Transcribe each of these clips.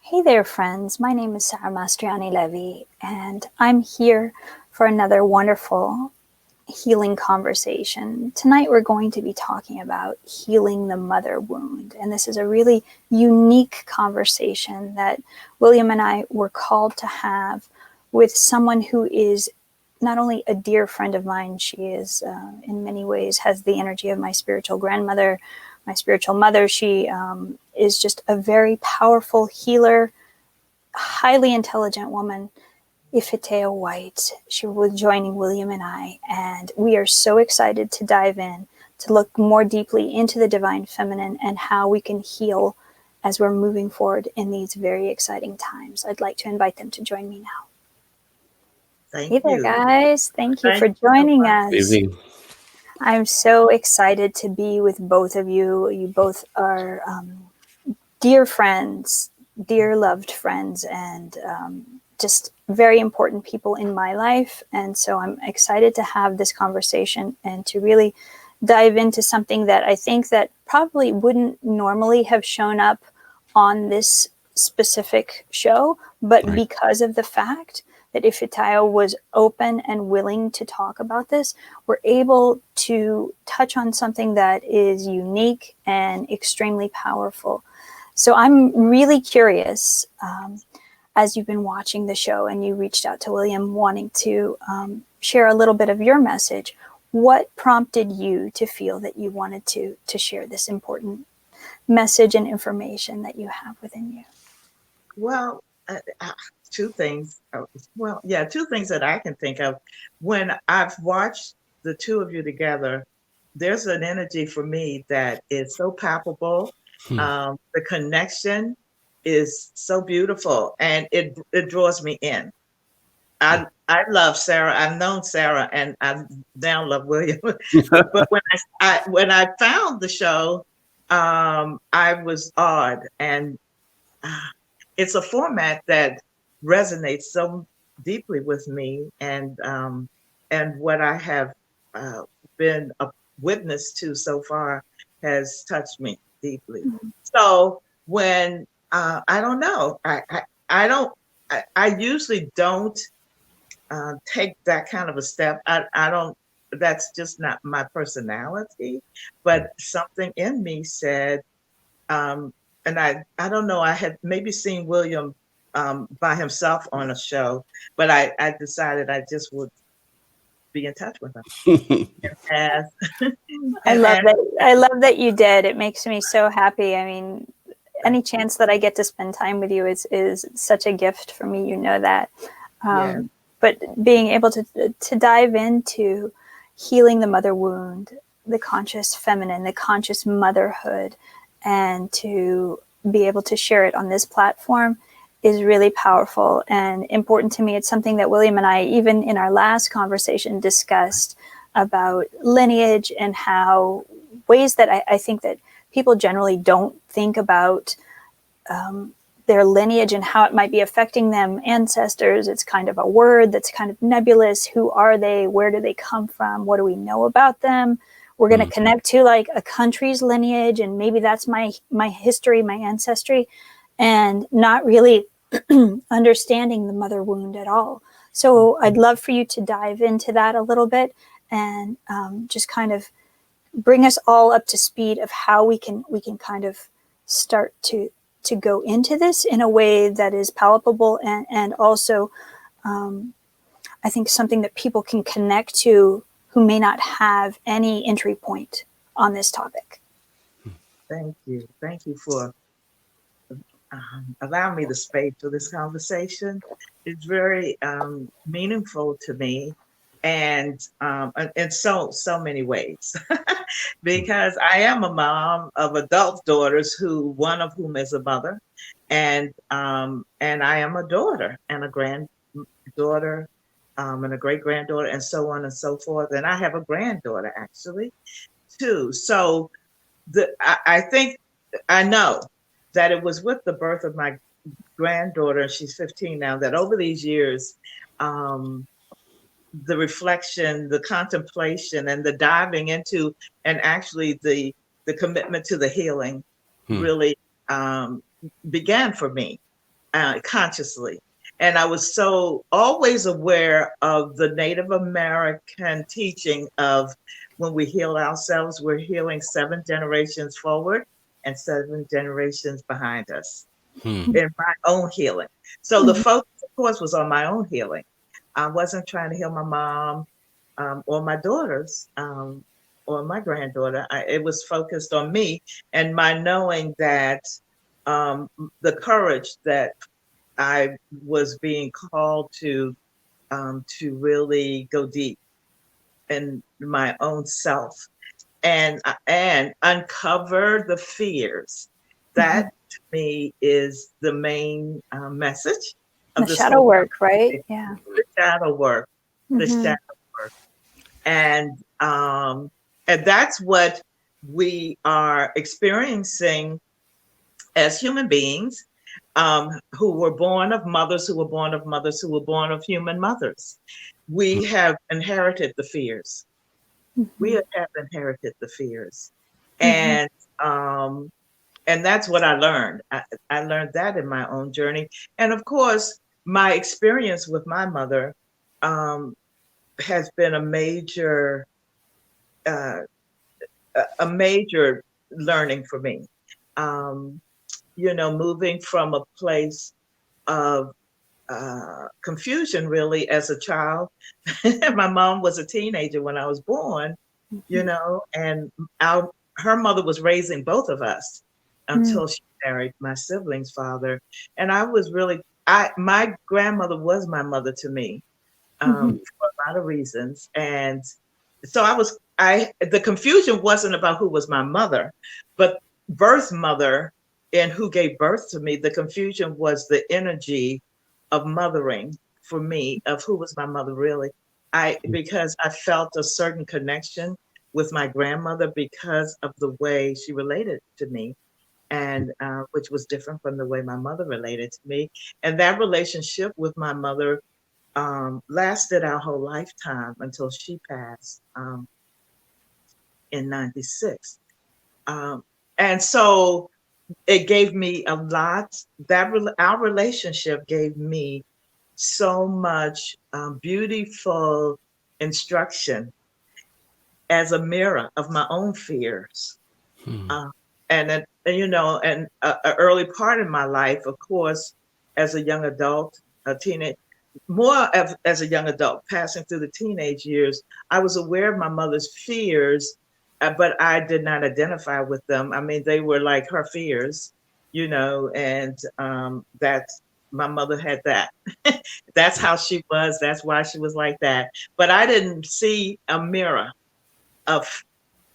Hey there, friends. My name is Sarah Mastriani-Levi, and I'm here for another wonderful healing conversation. Tonight, we're going to be talking about healing the mother wound, and this is a really unique conversation that William and I were called to have with someone who is not only a dear friend of mine, she is, in many ways, has the energy of my spiritual grandmother, my spiritual mother. She is just a very powerful healer, highly intelligent woman, Ifetayo White. She will be joining William and I, and we are so excited to dive in, to look more deeply into the divine feminine and how we can heal as we're moving forward in these very exciting times. I'd like to invite them to join me now. Thank Hey there, you. guys. Thank you for Thank you so joining much. us. Evening. I'm so excited to be with both of you. You both are dear friends, dear loved friends, and just very important people in my life. And so I'm excited to have this conversation and to really dive into something that I think that probably wouldn't normally have shown up on this specific show, but Right. because of the fact that Ifetayo was open and willing to talk about this, we're able to touch on something that is unique and extremely powerful. So I'm really curious, as you've been watching the show and you reached out to William wanting to share a little bit of your message, what prompted you to feel that you wanted to share this important message and information that you have within you? Well, two things. Two things that I can think of. When I've watched the two of you together, there's an energy for me that is so palpable. The connection is so beautiful, and it draws me in. I love Sarah. I've known Sarah, and I now love William. But when I found the show, I was awed, and it's a format that resonates so deeply with me, and what I have uh, been a witness to so far has touched me deeply. Mm-hmm. So when I don't know, I don't. I usually don't take that kind of a step. I don't. That's just not my personality. But something in me said, um, and I don't know, I had maybe seen William by himself on a show, but I decided I just would be in touch with him and ask I and love ask. that. I love that you did. It makes me so happy. I mean, any chance that I get to spend time with you is such a gift for me. You know that. Yes. But being able to dive into healing the mother wound, the conscious feminine, the conscious motherhood, and to be able to share it on this platform is really powerful and important to me. It's something that William and I, even in our last conversation, discussed about lineage and how ways that I think that people generally don't think about their lineage and how it might be affecting them. Ancestors, it's kind of a word that's kind of nebulous. Who are they? Where do they come from? What do we know about them? We're going to connect to like a country's lineage, and maybe that's my history, my ancestry, and not really understanding the mother wound at all. So I'd love for you to dive into that a little bit and just kind of bring us all up to speed of how we can kind of start to go into this in a way that is palpable and also I think something that people can connect to who may not have any entry point on this topic. Thank you. Thank you for allowing me the space for this conversation. It's very meaningful to me, and in so many ways, because I am a mom of adult daughters, who one of whom is a mother, and I am a daughter and a granddaughter, and a great granddaughter, and so on and so forth. And I have a granddaughter actually too. So I think I know that it was with the birth of my granddaughter, she's 15 now, that over these years, um, the reflection, the contemplation, and the diving into, and actually the commitment to the healing really began for me. consciously. And I was so always aware of the Native American teaching of when we heal ourselves, we're healing 7 generations forward and 7 generations behind us Hmm. in my own healing. So the Mhm. focus, of course, was on my own healing. I wasn't trying to heal my mom or my daughters or my granddaughter. It was focused on me and my knowing that the courage that I was being called to really go deep in my own self and uncover the fears. That Mhm. to me is the main message The of this shadow whole work, right? conversation. Yeah. The shadow work, the Mm-hmm. shadow work, and um, and that's what we are experiencing as human beings who were born of mothers who were born of mothers who were born of human mothers. We have inherited the fears. We Mm-hmm. have inherited the fears, Mm-hmm. and um, and that's what I learned. I learned that in my own journey, and of course, my experience with my mother um, has been uh, a major learning for me. Um, moving from a place of confusion really as a child. My mom was a teenager when I was born, and our her mother was raising both of us Mm-hmm. until she married my sibling's father. And I was really I my grandmother was my mother to me Mm-hmm. for a lot of reasons. And so the confusion wasn't about who was my mother, but birth mother and who gave birth to me. The confusion was the energy of mothering for me, of who was my mother really. Because I felt a certain connection with my grandmother because of the way she related to me, and which was different from the way my mother related to me. And that relationship with my mother lasted our whole lifetime until she passed in '96. Um, and so it gave me a lot. Our relationship gave me so much beautiful instruction as a mirror of my own fears. Hmm. Uh, and an early part in my life, of course, as a young adult, a teenage, as a young adult, passing through the teenage years, I was aware of my mother's fears, but I did not identify with them. I mean, they were like her fears, and that's my mother had that. That's how she was. That's why she was like that. But I didn't see a mirror of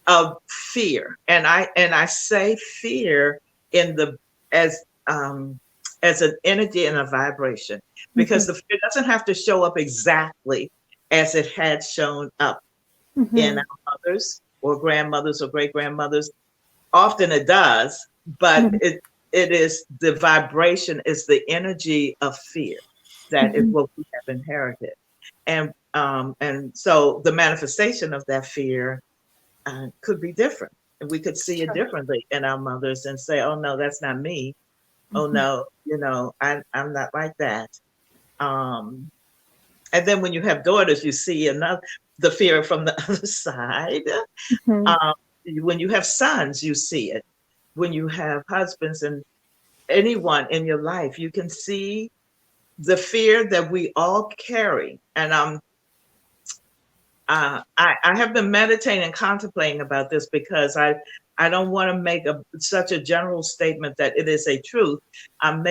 of fear, and I say fear in the as um as an energy and a vibration, Mm-hmm. because the fear doesn't have to show up exactly as it had shown up in Mm-hmm. our mothers or grandmothers or great grandmothers. Often it does, but Mm-hmm. it is the vibration, is the energy of fear that is Mm-hmm. what we have inherited. And so the manifestation of that fear could be different. And we could see it Sure. differently in our mothers and say, oh, no, that's not me. Oh, Mm-hmm. no, I'm not like that. Um, and then when you have daughters, you see the fear from the other side. Mm-hmm. Um, when you have sons, you see it. When you have husbands and anyone in your life, you can see the fear that we all carry. And I have been meditating and contemplating about this because I don't want to make such a general statement that it is a truth. I'm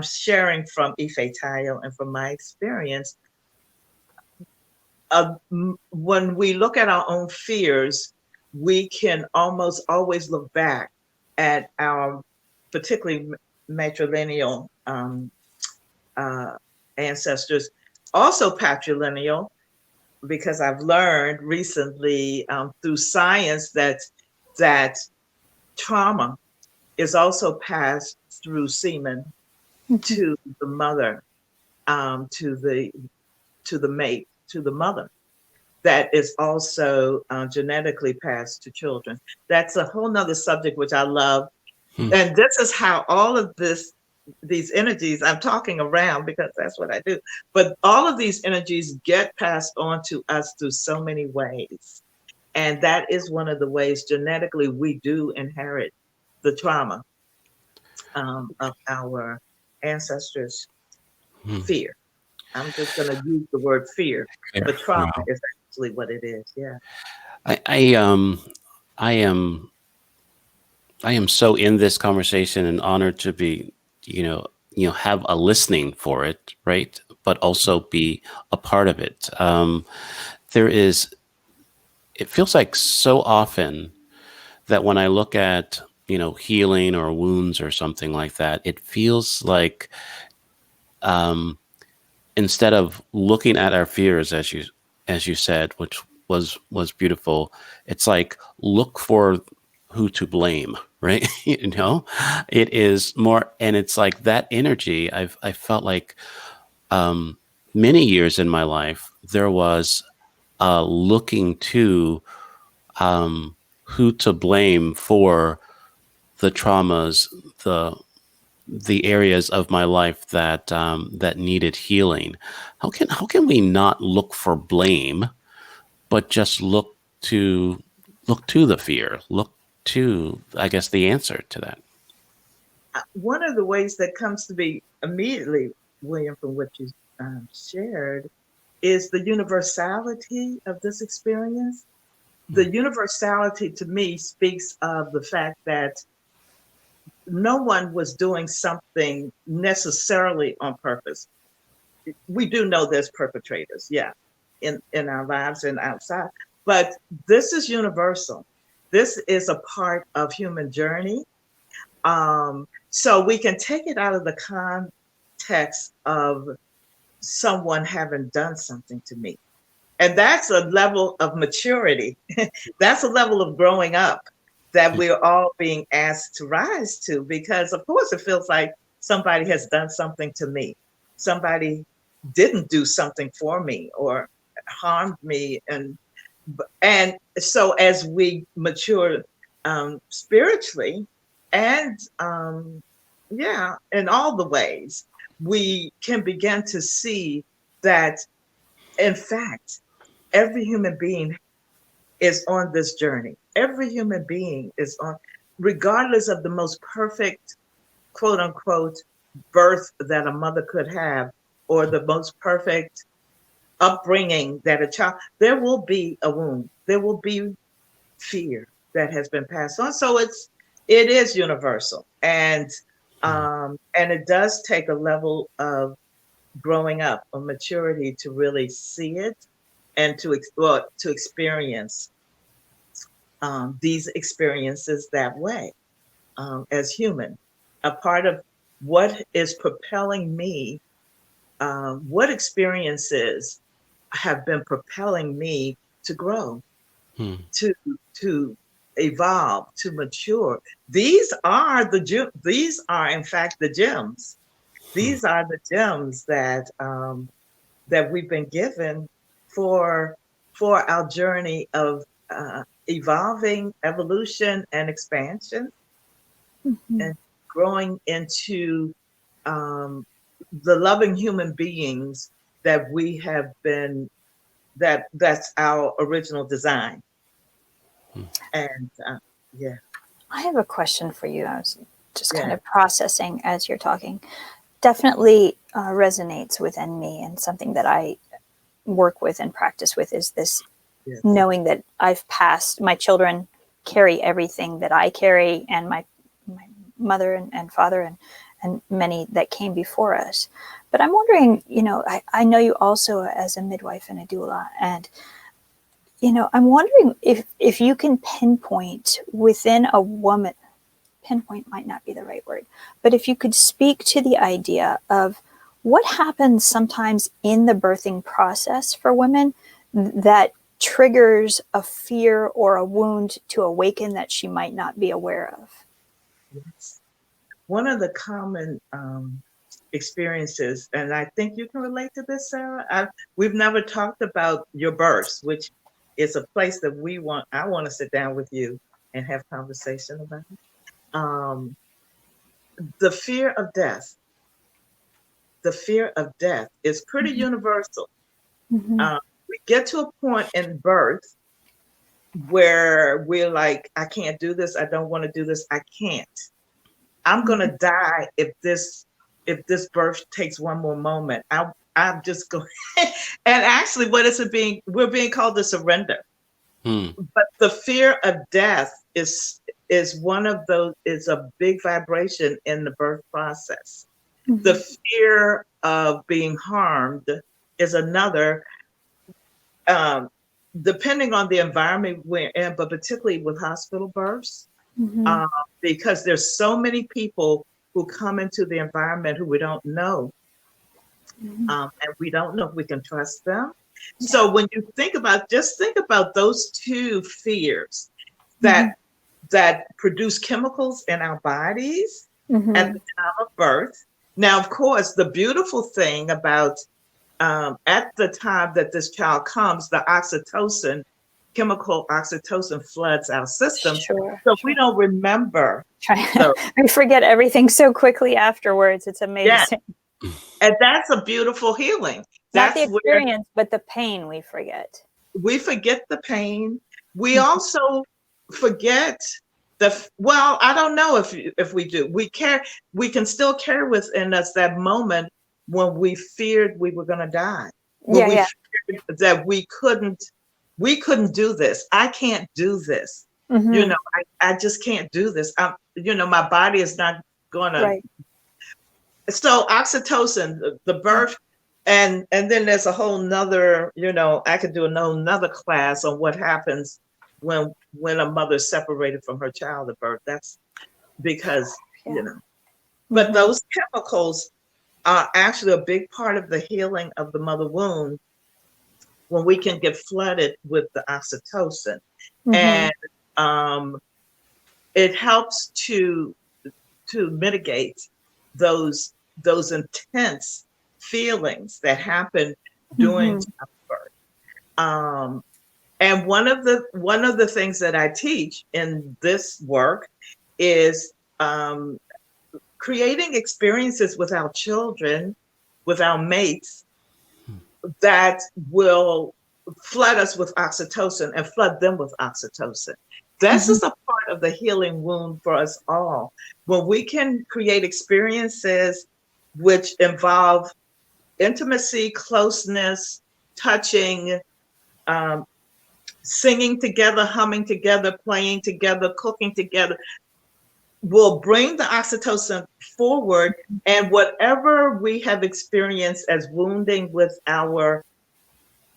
sharing from Ifetayo and from my experience. When we look at our own fears, we can almost always look back at our particularly matrilineal uh, ancestors, also patrilineal, because I've learned recently through science that trauma is also passed through semen Mm-hmm. to the mother, to the mate, to the mother. That is also genetically passed to children. That's a whole nother subject which I love, Hmm. and this is how all of this. these energies, I'm talking around because that's what I do, but all of these energies get passed on to us through so many ways. And that is one of the ways genetically we do inherit the trauma of our ancestors' Hmm. fear. I'm just going to use the word fear, Fair. but trauma Wow. is actually what it is. Yeah. I am I am so in this conversation and honored to be, you know, have a listening for it, right? But also be a part of it. There is, it feels like so often that when I look at, healing or wounds or something like that, it feels like, um, instead of looking at our fears, as you said, which was beautiful, it's like look for who to blame, right? It is more, and it's like that energy. I felt like, um, many years in my life there was, looking to, um, who to blame for the traumas, the the areas of my life that, that needed healing. How can we not look for blame, but just look to the fear, look to, I guess, the answer to that. One of the ways that comes to me immediately, William, from what you shared, is the universality of this experience. The universality to me speaks of the fact that no one was doing something necessarily on purpose. We do know there's perpetrators, yeah, in our lives and outside, but this is universal. This is a part of human journey. So we can take it out of the context of someone having done something to me. And that's a level of maturity. That's a level of growing up that we're all being asked to rise to, because of course it feels like somebody has done something to me. Somebody didn't do something for me or harmed me. And so as we mature spiritually and yeah, in all the ways, we can begin to see that in fact, every human being is on this journey. Every human being is on, regardless of the most perfect, quote unquote, birth that a mother could have, or the most perfect upbringing that a child, there will be a wound. There will be fear that has been passed on. So it is universal. And it does take a level of growing up, of maturity to really see it and to experience these experiences that way as human. A part of what is propelling me, what experiences have been propelling me to grow, Hmm. to to evolve, to mature. These are these are in fact the gems. Hmm. These are the gems that we've been given for for our journey of evolving, evolution, and expansion, Mhm. and growing into um, the loving human beings that we have been. That's our original design, and yeah, I have a question for you. I was just kind yeah, of processing as you're talking. Definitely resonates within me, and something that I work with and practice with is this yes, knowing that I've passed, my children carry everything that I carry, and my mother and father and many that came before us. But I'm wondering, I know you also as a midwife and a doula, and I'm wondering if you can pinpoint within a woman, pinpoint might not be the right word, but if you could speak to the idea of what happens sometimes in the birthing process for women that triggers a fear or a wound to awaken that she might not be aware of. yes. One of the common experiences, and I think you can relate to this, Sarah. We've never talked about your births, which is a place that I want to sit down with you and have conversation about. Um, the fear of death, is pretty universal. We get to a point in birth where we're like, I can't do this. I don't want to do this. I can't. I'm going to die if this birth takes one more moment. I'm just going. And actually, we're being called to surrender. But the fear of death is one of those, is a big vibration in the birth process. The fear of being harmed is another, depending on the environment we're in, but particularly with hospital births, because there's so many people who come into the environment who we don't know, and we don't know if we can trust them. So when you think about those two fears that produce chemicals in our bodies at the time of birth. Now, of course, the beautiful thing about at the time that this child comes, the chemical oxytocin floods our system. So we don't remember. We forget everything so quickly afterwards. It's amazing. Yeah. And that's a beautiful healing. Not the experience, but the pain we forget. We forget the pain. We also forget I don't know if we do. We can still carry within us that moment when we feared we were going to die. When we feared that we couldn't do this. I can't do this. I just can't do this. My body is not going to. Right. So oxytocin, the birth, and then there's a whole nother, I could do another class on what happens when a mother's separated from her child at birth. That's because, but those chemicals are actually a big part of the healing of the mother wound when we can get flooded with the oxytocin. And it helps to mitigate those intense feelings that happen during childbirth. And one of the things that I teach in this work is creating experiences with our children, with our mates, that will flood us with oxytocin and flood them with oxytocin. This is a part of the healing wound for us all. When we can create experiences which involve intimacy, closeness, touching, singing together, humming together, playing together, cooking together, will bring the oxytocin forward, and whatever we have experienced as wounding with our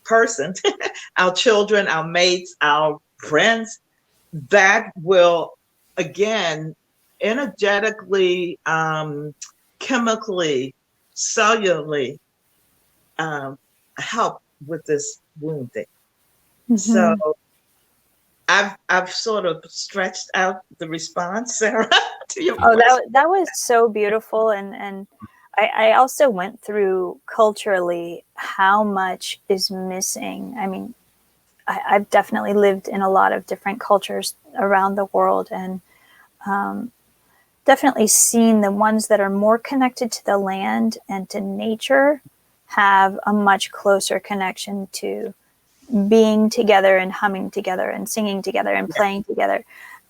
person, our children, our mates, our friends, that will, again, energetically, chemically, cellularly, help with this wounding. So I've sort of stretched out the response, Sarah, to your question. That was so beautiful. And I also went through culturally how much is missing. I mean, I've definitely lived in a lot of different cultures around the world, and definitely seen the ones that are more connected to the land and to nature have a much closer connection to being together and humming together and singing together and playing together.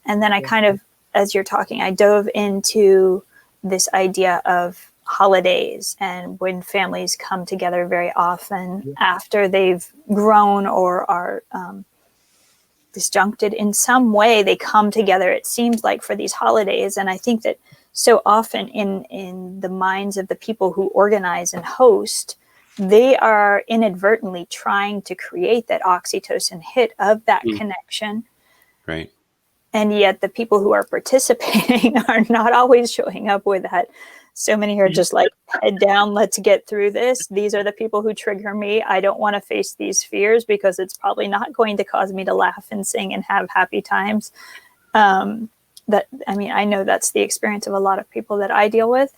And then I kind of, as you're talking, I dove into this idea of holidays and when families come together very often after they've grown or are disjuncted in some way, they come together, it seems like, for these holidays. And I think that so often in the minds of the people who organize and host, they are inadvertently trying to create that oxytocin hit of that connection. Right. And yet the people who are participating are not always showing up with that. So many are just like, head down, let's get through this. These are the people who trigger me. I don't want to face these fears because it's probably not going to cause me to laugh and sing and have happy times. I know that's the experience of a lot of people that I deal with.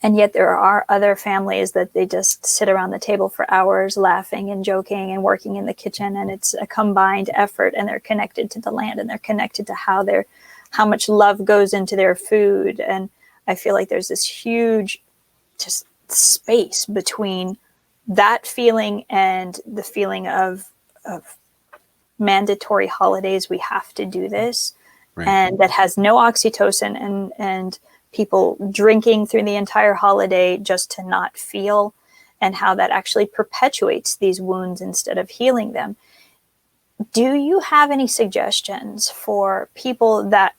And yet there are other families that they just sit around the table for hours laughing and joking and working in the kitchen, and it's a combined effort, and they're connected to the land and they're connected to how they're how much love goes into their food. And I feel like there's this huge just space between that feeling and the feeling of mandatory holidays. We have to do this. Right. And that has no oxytocin, and people drinking through the entire holiday just to not feel, and how that actually perpetuates these wounds instead of healing them. Do you have any suggestions for people that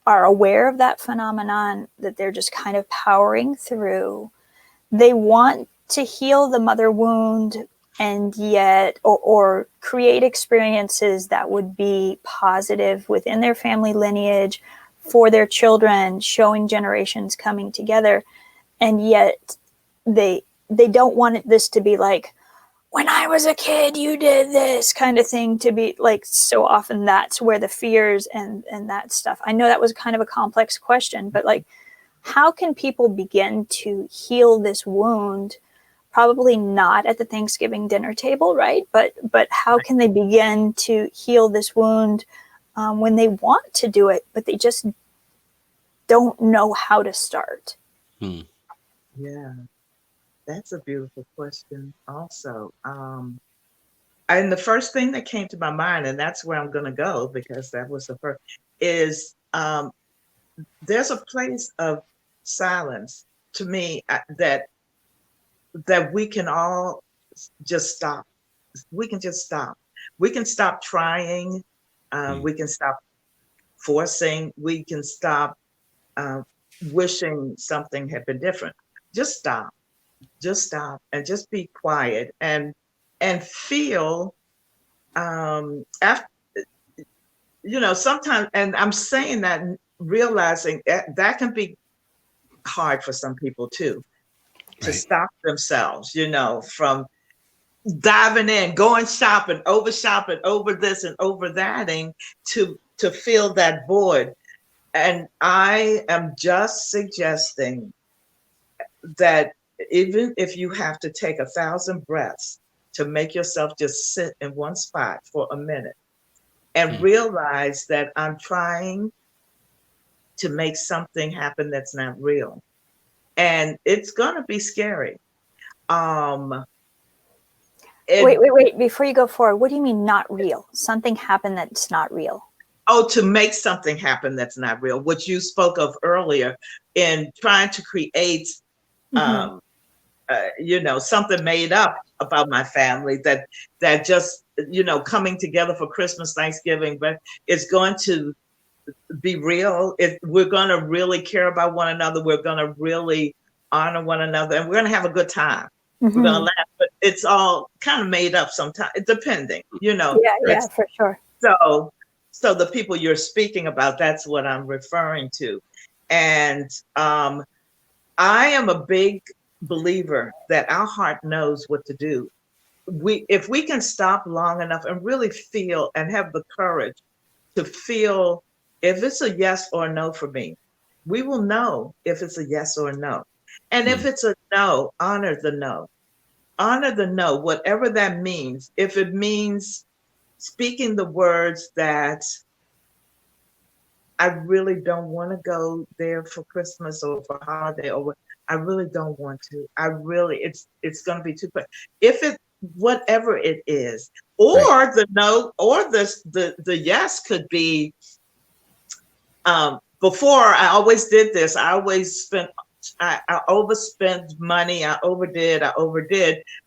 are aware of that phenomenon, that they're just kind of powering through? They want to heal the mother wound, and yet, or create experiences that would be positive within their family lineage for their children, showing generations coming together. And yet they don't want this to be like, when I was a kid, you did this kind of thing, to be like, so often that's where the fears and that stuff. I know that was kind of a complex question, but like, how can people begin to heal this wound? Probably not at the Thanksgiving dinner table, right? But how can they begin to heal this wound when they want to do it, but they just don't know how to start? Yeah, that's a beautiful question also. And the first thing that came to my mind, and that's where I'm going to go because that was the first, is there's a place of silence to me that we can all just stop. We can just stop. We can stop trying. We can stop forcing. We can stop wishing something had been different. Just stop. Just stop and just be quiet and feel. After, sometimes, and I'm saying that realizing that can be hard for some people too. To stop themselves, from diving in, going shopping, over this and over thating to fill that void. And I am just suggesting that even if you have to take 1,000 breaths to make yourself just sit in one spot for a minute and realize that I'm trying to make something happen that's not real. And it's going to be scary. Wait. Before you go forward, what do you mean not real? Something happened that's not real? Oh, to make something happen that's not real, which you spoke of earlier in trying to create, something made up about my family that just, coming together for Christmas, Thanksgiving, but it's going to be real. We're going to really care about one another. We're going to really honor one another, and we're going to have a good time. We're going to laugh, but it's all kind of made up sometimes, depending, Yeah, for sure. So the people you're speaking about, that's what I'm referring to. And I am a big believer that our heart knows what to do. If we can stop long enough and really feel and have the courage to feel if it's a yes or a no for me, we will know if it's a yes or a no. And if it's a no, honor the no. Honor the no, whatever that means. If it means speaking the words that I really don't want to go there for Christmas or for holiday, or I really don't want to. It's going to be too quick. If it, whatever it is, or the no, or the yes could be. Before I always did this. I always spent. I overspent money. I overdid.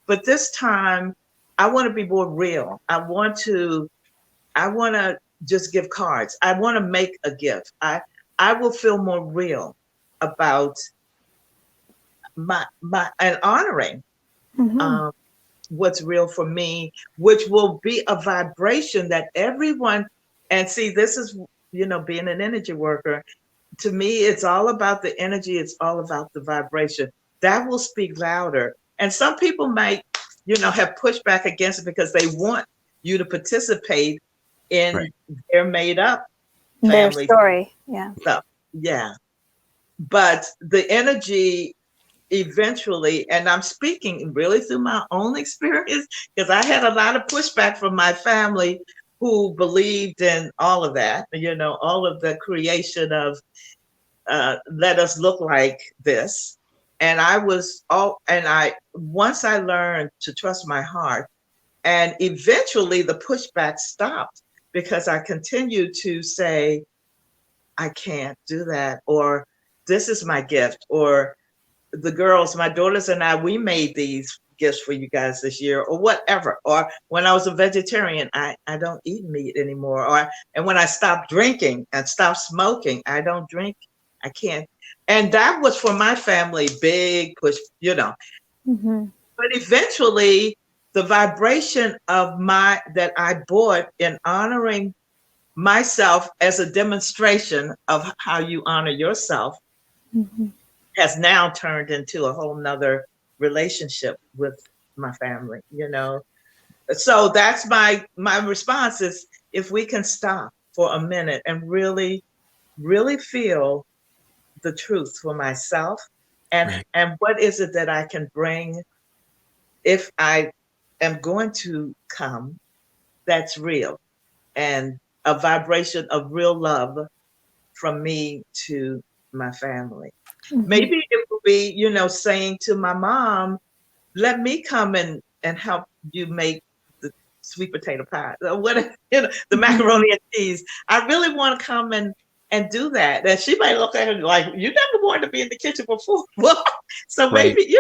But this time, I want to be more real. I want to just give cards. I want to make a gift. I will feel more real about my and honoring what's real for me, which will be a vibration that everyone. And see, this is being an energy worker. To me, it's all about the energy. It's all about the vibration that will speak louder. And some people might, have pushed back against it because they want you to participate in their made up family their story. Stuff. Yeah. But the energy eventually, and I'm speaking really through my own experience, because I had a lot of pushback from my family who believed in all of that, all of the creation of let us look like this. And once I learned to trust my heart, and eventually the pushback stopped because I continued to say, I can't do that, or this is my gift, or the girls, my daughters and I, we made these gifts for you guys this year, or whatever. Or when I was a vegetarian, I don't eat meat anymore. And when I stopped drinking and stopped smoking, I don't drink. I can't. And that was for my family, big push, Mm-hmm. But eventually the vibration of that I bought in honoring myself as a demonstration of how you honor yourself Mm-hmm. has now turned into a whole nother relationship with my family. So that's my response is, if we can stop for a minute and really, really feel the truth for myself, and Right. what is it that I can bring if I am going to come that's real, and a vibration of real love from me to my family. Mm-hmm. Maybe it will be, saying to my mom, let me come and help you make the sweet potato pie, or what, the Mm-hmm. macaroni and cheese. I really want to come and do that. And she might look at her like, you never wanted to be in the kitchen before. Well, so Right. maybe,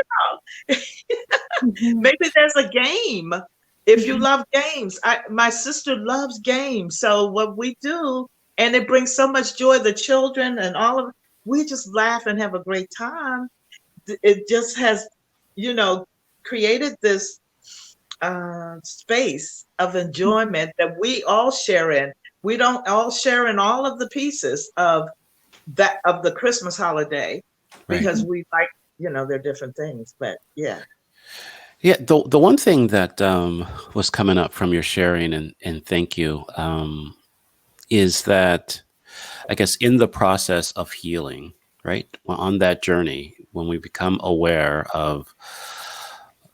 Mm-hmm. maybe there's a game. If you Mm-hmm. love games, my sister loves games. So what we do, and it brings so much joy, the children and all of, we just laugh and have a great time. It just has, you know, created this space of enjoyment that we all share in. We don't all share in all of the pieces of the Christmas holiday, Right. because we like, they're different things. But yeah. Yeah, the one thing that was coming up from your sharing, and thank you, is that I guess in the process of healing, right, on that journey, when we become aware of,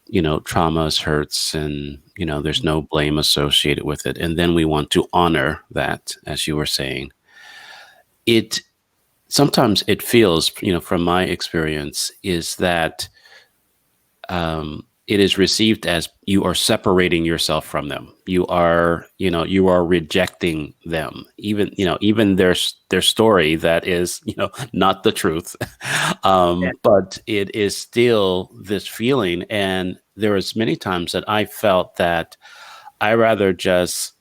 traumas, hurts, and, there's no blame associated with it, and then we want to honor that, as you were saying, it sometimes it feels, from my experience, is that it is received as you are separating yourself from them. You are rejecting them, even their story that is, not the truth. Yeah. But it is still this feeling. And there was many times that I felt that I rather just,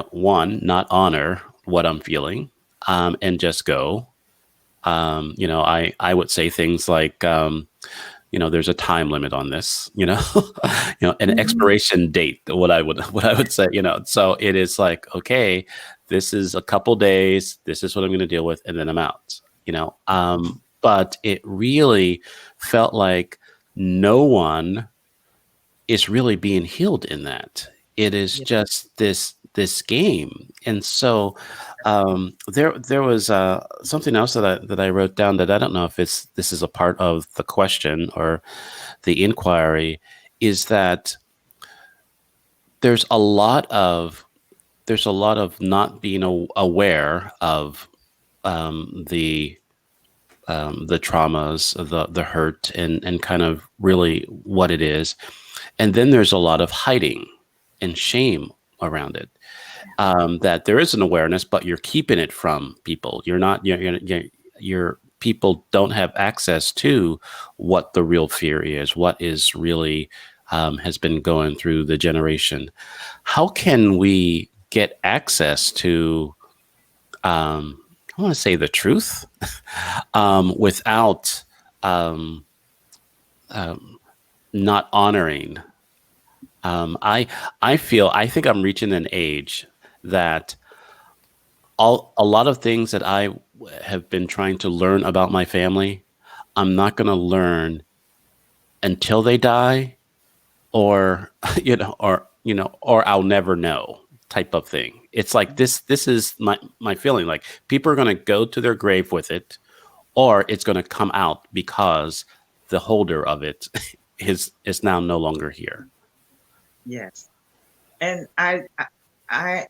one, not honor what I'm feeling, and just go. I would say things like, there's a time limit on this, an Mm-hmm. expiration date, what I would say, so it is like, okay, this is a couple days, this is what I'm going to deal with, and then I'm out, but it really felt like no one is really being healed in that. It is Yeah. just this game. And so there was something else that I wrote down that I don't know if this is a part of the question or the inquiry, is that there's a lot of not being aware of the traumas, the hurt, and kind of really what it is. And then there's a lot of hiding and shame around it. That there is an awareness, but you're keeping it from people. You're not, your people don't have access to what the real fear is, what is really has been going through the generation. How can we get access to, I want to say, the truth, without not honoring? I think I'm reaching an age that a lot of things that I have been trying to learn about my family, I'm not going to learn until they die, or or I'll never know, type of thing. It's like this is my feeling. Like, people are going to go to their grave with it, or it's going to come out because the holder of it is now no longer here. Yes. And I I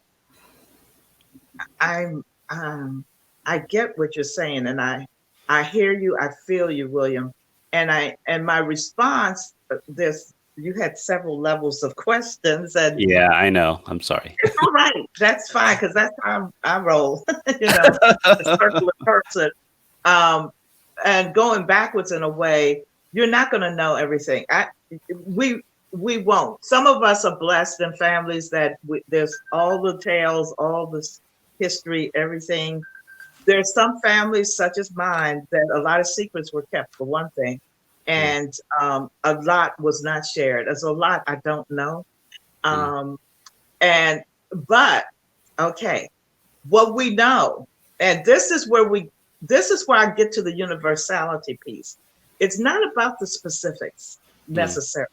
I'm I get what you're saying, and I hear you, I feel you, William. And my response, there's you had several levels of questions, and Yeah, I know. I'm sorry. it's all right. That's fine, because that's how I roll, you know, a circular person. Um, and going backwards in a way, you're not going to know everything. We we won't. Some of us are blessed in families that there's all the tales, all this history, everything. There's some families, such as mine, that a lot of secrets were kept, for one thing, Mm, and a lot was not shared. There's a lot I don't know. mm, Um, and but okay, what we know, and this is where I get to the universality piece. It's not about the specifics mm. necessarily.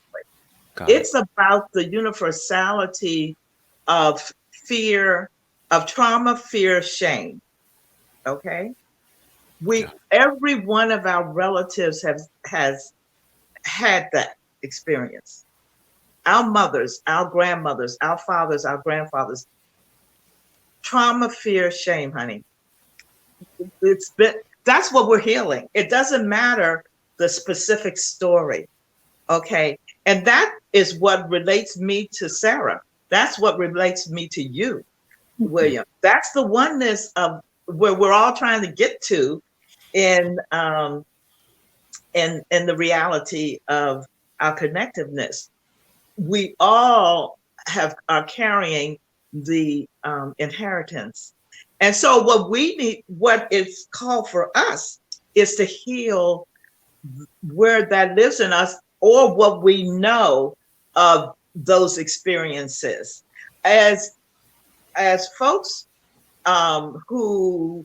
Got it. It's about the universality of fear, of trauma, fear, shame. Okay. Yeah. Every one of our relatives has had that experience. Our mothers, our grandmothers, our fathers, our grandfathers. Trauma, fear, shame, honey. It's been That's what we're healing. It doesn't matter the specific story. Okay. And that is what relates me to Sarah. That's what relates me to you, William. That's the oneness of where we're all trying to get to in in the reality of our connectiveness. We all are carrying the inheritance. And so what we need, what is called for us, is to heal where that lives in us, or what we know of those experiences. As folks who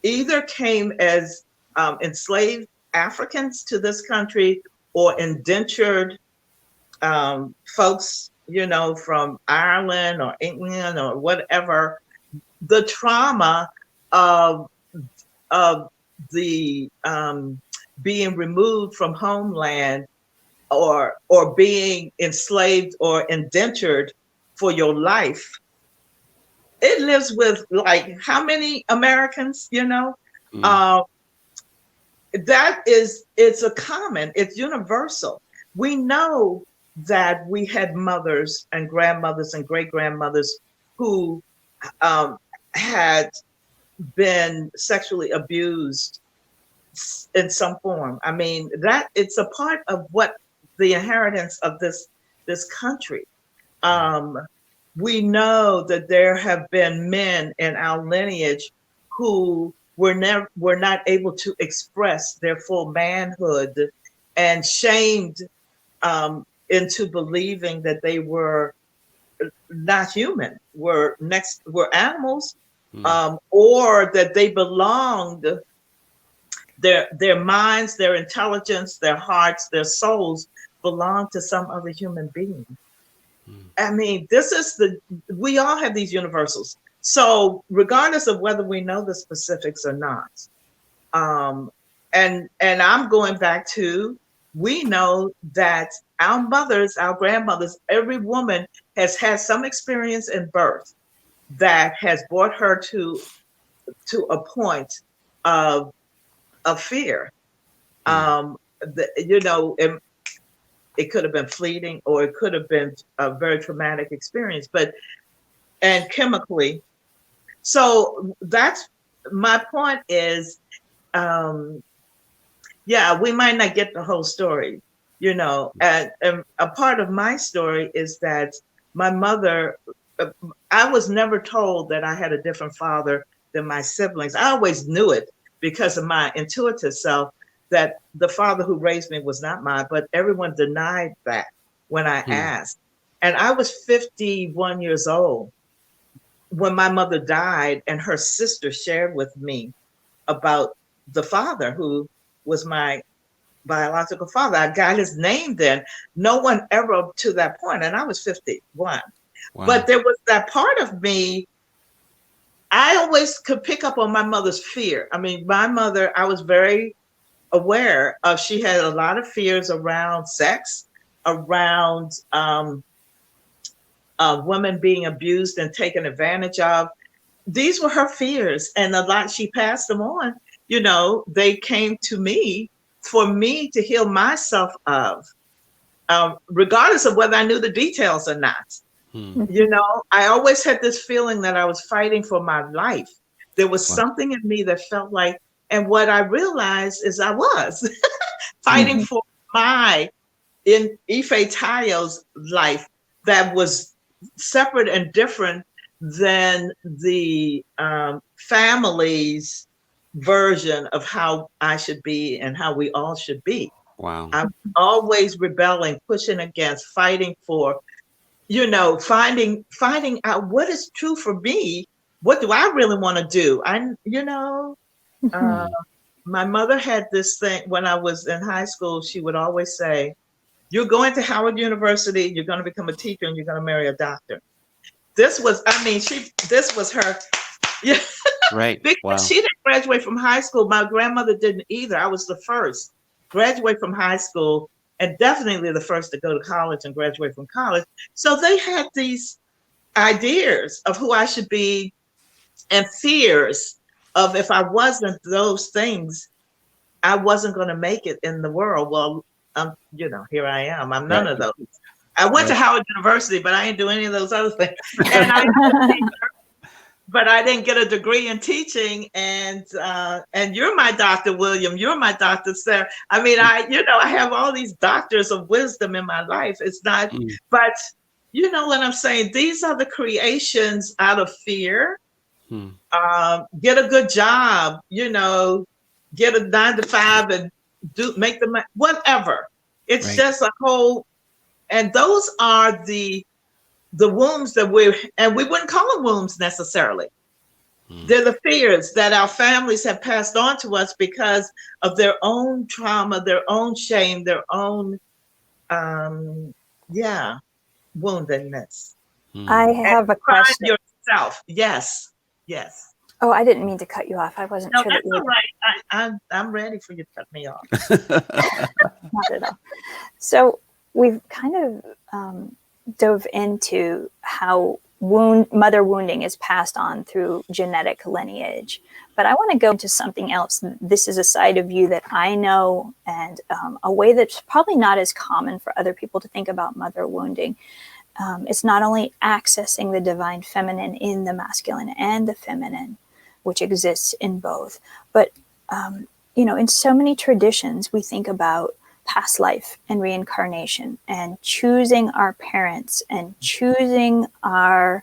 either came as enslaved Africans to this country, or indentured folks, you know, from Ireland or England or whatever, the trauma of of the being removed from homeland, or being enslaved or indentured for your life, it lives with, like, how many Americans, you know? Mm, Uh, it's universal. We know that we had mothers and grandmothers and great grandmothers who um, had been sexually abused in some form. I mean, that it's a part of what the inheritance of this country. mm, Um, we know that there have been men in our lineage who were not able to express their full manhood, and shamed into believing that they were not human, were animals, mm, or that they belonged, their minds, their intelligence, their hearts, their souls belong to some other human being. mm. I mean, we all have these universals. So regardless of whether we know the specifics or not, um, and I'm going back to, we know that our mothers, our grandmothers, every woman has had some experience in birth that has brought her to a point of fear. Mm. You know, it could have been fleeting, or it could have been a very traumatic experience, and chemically. So that's my point is, um, yeah, we might not get the whole story, you know. And a part of my story is that my mother, uh, I was never told that I had a different father than my siblings. I always knew it because of my intuitive self, that the father who raised me was not mine, but everyone denied that when I Mm. asked. And I was 51 years old when my mother died, and her sister shared with me about the father who was my biological father. I got his name then. No one ever up to that point, and I was 51. But Wow. there was that part of me, I always could pick up on my mother's fear. I mean, my mother, I was very aware of, she had a lot of fears around sex, around women being abused and taken advantage of. These were her fears, and a lot, she passed them on. They came to me for me to heal myself of, regardless of whether I knew the details or not. Hmm. I always had this feeling that I was fighting for my life. There was Wow. something in me that felt like, and what I realized is I was fighting for my, in Ifetayo's life, that was separate and different than the family's version of how I should be and how we all should be. Wow. I'm always rebelling, pushing against, fighting for, finding out what is true for me. What do I really want to do? My mother had this thing when I was in high school. She would always say, "You're going to Howard University, you're going to become a teacher, and you're going to marry a doctor." This was, this was her. Yeah. Right. Because Wow. she didn't graduate from high school. My grandmother didn't either. I was the first graduate from high school, and definitely the first to go to college and graduate from college. So they had these ideas of who I should be, and fears of, if I wasn't those things, I wasn't going to make it in the world. Well, here I am. I'm none Right. of those. I went to Right. Howard University, but I didn't do any of those other things. And but I didn't get a degree in teaching. And you're my Dr. William. You're my Dr. Sarah. I mean, I have all these doctors of wisdom in my life. It's not, Mm. but you know what I'm saying? These are the creations out of fear. Hmm. Get a good job, get a 9 to 5 and make the money, whatever. It's Right. just a whole, and those are the wounds that we wouldn't call them wounds necessarily. They're the fears that our families have passed on to us because of their own trauma, their own shame, their own, woundedness. I have a Find question. yourself. Yes. Yes. Oh, I didn't mean to cut you off. I wasn't No, sure that's that you all would. right. I'm ready for you to cut me off. Not at all. So we've kind of dove into how mother wounding is passed on through genetic lineage. But I want to go into something else. This is a side of you that I know, and a way that's probably not as common for other people to think about mother wounding. It's not only accessing the divine feminine in the masculine and the feminine, which exists in both, but in so many traditions, we think about past life and reincarnation and choosing our parents and choosing our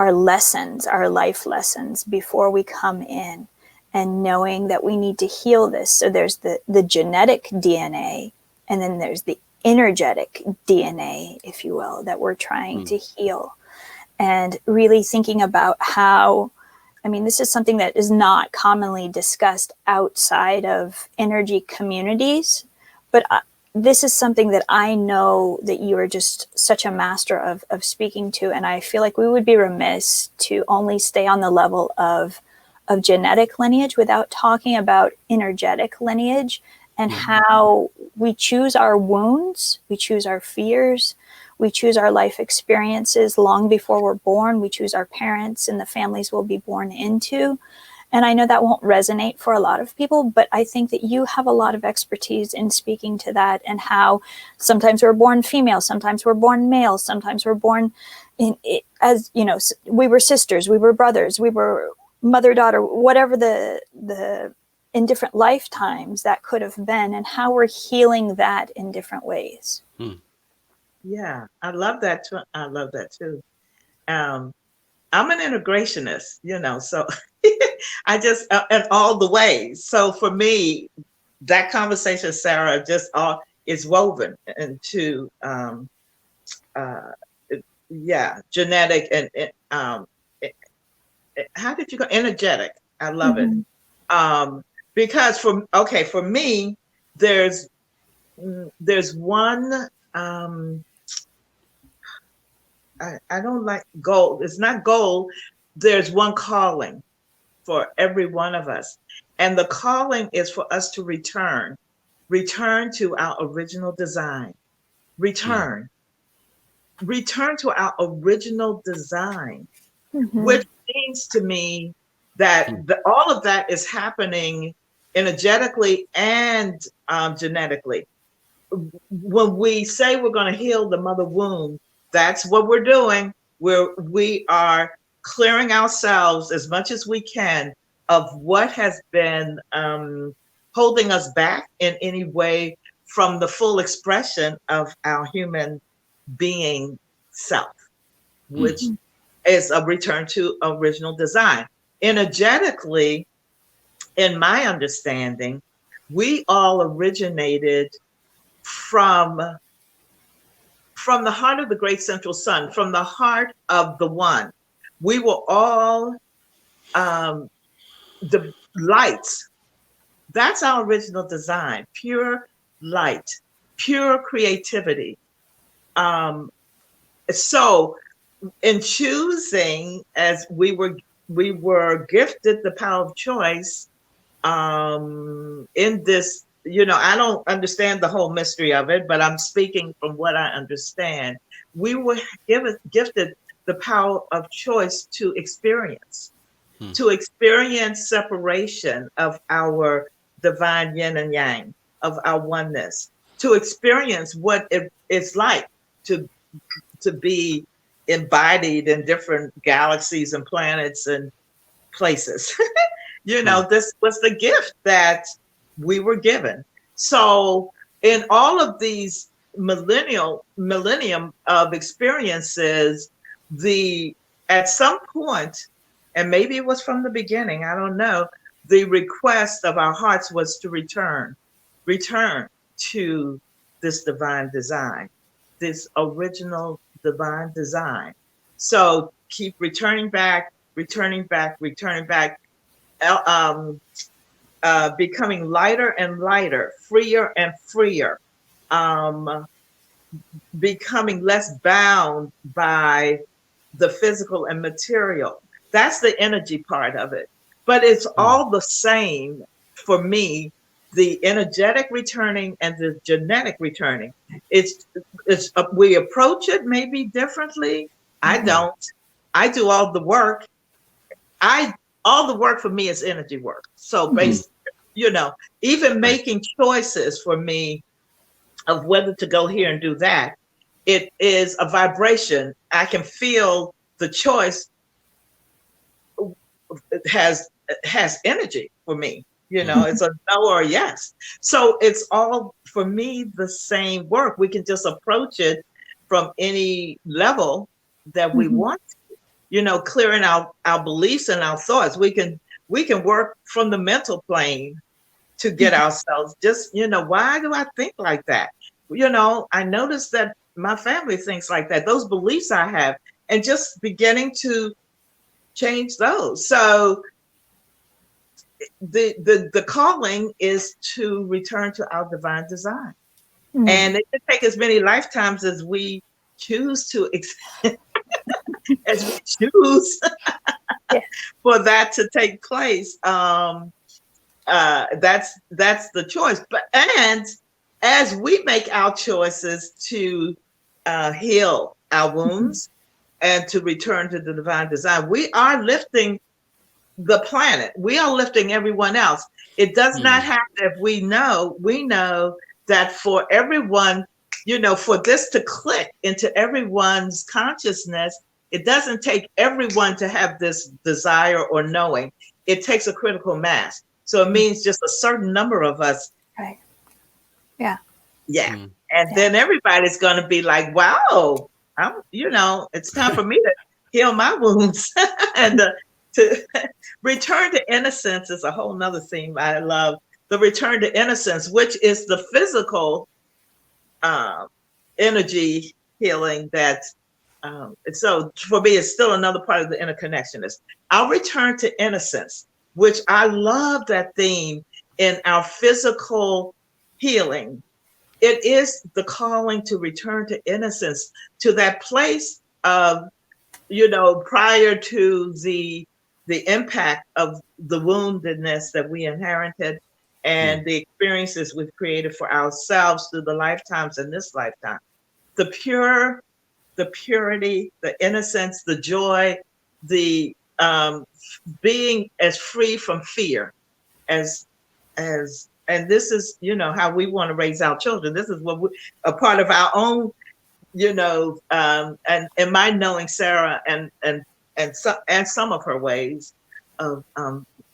lessons, our life lessons before we come in, and knowing that we need to heal this. So there's the genetic DNA, and then there's the energetic DNA, if you will, that we're trying to heal. And really thinking about how, this is something that is not commonly discussed outside of energy communities, but this is something that I know that you are just such a master of speaking to. And I feel like we would be remiss to only stay on the level of genetic lineage without talking about energetic lineage and how we choose our wounds, we choose our fears, we choose our life experiences long before we're born. We choose our parents and the families we'll be born into. And I know that won't resonate for a lot of people, but I think that you have a lot of expertise in speaking to that, and how sometimes we're born female, sometimes we're born male, sometimes we're born as, we were sisters, we were brothers, we were mother, daughter, whatever the in different lifetimes that could have been, and how we're healing that in different ways. Yeah, I love that too. I love that too. I'm an integrationist, so I just, in all the ways. So for me, that conversation, Sarah, just is woven into, genetic and how did you go? Energetic. I love it. Because for me, there's one, I don't like goal. It's not goal. There's one calling for every one of us. And the calling is for us to return to our original design, return. return to our original design, Mm-hmm. which means to me that all of that is happening energetically and genetically. When we say we're going to heal the mother womb, that's what we're doing. We are clearing ourselves as much as we can of what has been holding us back in any way from the full expression of our human being self, which Mm-hmm. is a return to original design. Energetically, in my understanding, we all originated from the heart of the great central sun, from the heart of the one. We were all the lights. That's our original design, pure light, pure creativity. So in choosing, as we were gifted the power of choice, in this, I don't understand the whole mystery of it, but I'm speaking from what I understand. We were gifted the power of choice to experience separation of our divine yin and yang, of our oneness, to experience what it's like to be embodied in different galaxies and planets and places. This was the gift that we were given. So in all of these millennium of experiences, at some point, and maybe it was from the beginning, I don't know, the request of our hearts was to return to this divine design, this original divine design. So keep returning back, becoming lighter and lighter, freer and freer, um, becoming less bound by the physical and material. That's the energy part of it. But it's all the same for me, the energetic returning and the genetic returning. It's we approach it maybe differently. I don't. I do all the work. All the work for me is energy work. So even making choices for me of whether to go here and do that, it is a vibration. I can feel the choice has energy for me. It's a no or a yes. So it's all for me the same work. We can just approach it from any level that we want. Clearing our beliefs and our thoughts. We can work from the mental plane to get ourselves just, why do I think like that? I noticed that my family thinks like that, those beliefs I have, and just beginning to change those. So the calling is to return to our divine design. And it can take as many lifetimes as we choose to as we choose for that to take place. That's the choice. And as we make our choices to heal our wounds and to return to the divine design, we are lifting the planet. We are lifting everyone else. It does not have to, if we know that for everyone, for this to click into everyone's consciousness, it doesn't take everyone to have this desire or knowing. It takes a critical mass. So it means just a certain number of us. Right. Yeah. Yeah. And then everybody's going to be like, wow, it's time for me to heal my wounds. And to return to innocence is a whole nother theme I love. The return to innocence, which is the physical energy healing that, so for me, it's still another part of the interconnectionist. I'll return to innocence, which I love that theme in our physical healing. It is the calling to return to innocence, to that place of, prior to the impact of the woundedness that we inherited and the experiences we've created for ourselves through the lifetimes in this lifetime. The pure the purity, the innocence, the joy, the being as free from fear as and this is, how we want to raise our children. This is what a part of our own, and in my knowing Sarah and some of her ways of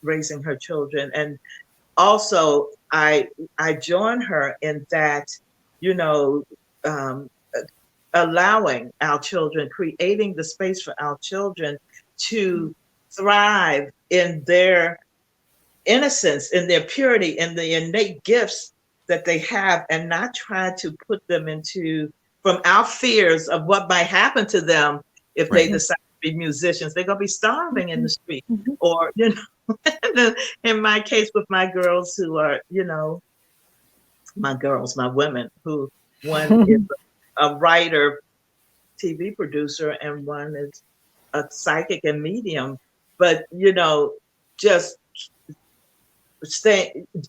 raising her children. And also I join her in that, um, allowing our children, creating the space for our children to thrive in their innocence, in their purity, in the innate gifts that they have, and not try to put them into, from our fears of what might happen to them if they decide to be musicians. They're going to be starving in the street. Or, in my case with my girls who are, my women, who one is a writer, TV producer, and one is a psychic and medium. But, just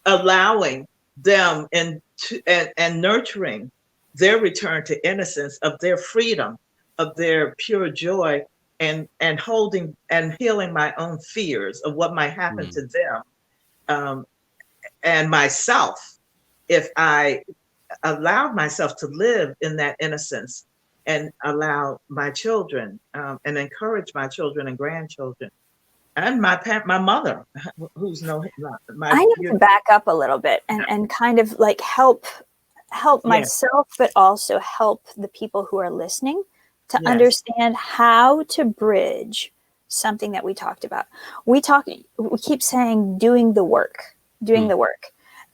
allowing them and nurturing their return to innocence, of their freedom, of their pure joy, and holding and healing my own fears of what might happen to them, and myself, if I allowed myself to live in that innocence, and allow my children, and encourage my children and grandchildren, and my mother, who's I need to back up a little bit and kind of like help myself, but also help the people who are listening to understand how to bridge something that we talked about. We keep saying doing the work.